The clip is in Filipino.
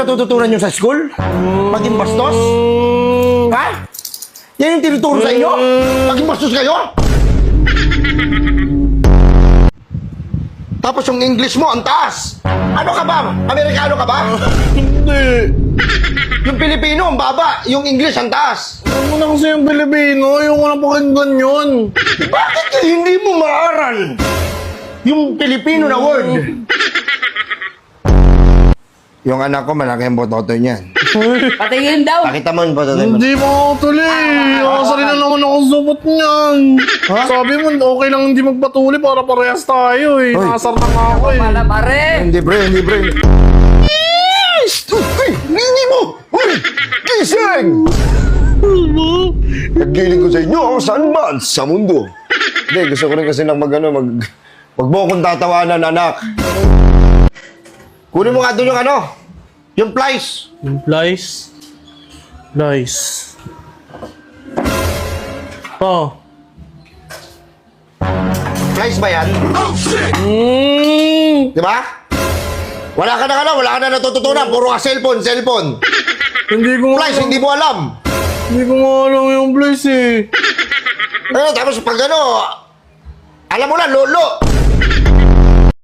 natututunan nyo sa school? Maging bastos? Ha? Yan yung tinuturo sa inyo? Maging bastos kayo? Tapos yung English mo, ang taas! Ano ka ba? Amerikano ka ba? Hindi. Yung Pilipino, ang baba. Yung English, ang taas. Huwag mo na kasi yung Pilipino. Ayoko na pakinggan yun. Bakit hindi mo maaral yung Pilipino na word? Yung anak ko, malaki ang bototo niyan. Patingin daw. Pakita mo yung bototo mo. Hindi mo ako tuloy. Nakasali na naman ako supot niyan. Sabi mo, okay lang hindi magpatuloy para parehas tayo eh. Hoy. Nakasar na nga ako eh. Pala pare. Hindi, bre. Uy, nini mo! Uy, gising! Naggiling ko sa inyo, saan ba? Sa mundo. Hindi, gusto ko rin kasi lang wag mo akong tatawanan, anak. Kunin mo nga doon yung yung plies. Yung Lies. Oh. Plies ba yan? Di ba? Wala ka na natututunan. Puro ka cellphone. Hindi ko nga Plies, hindi mo alam. Hindi ko nga alam yung Lies eh. Tapos pag alam mo na, lolo.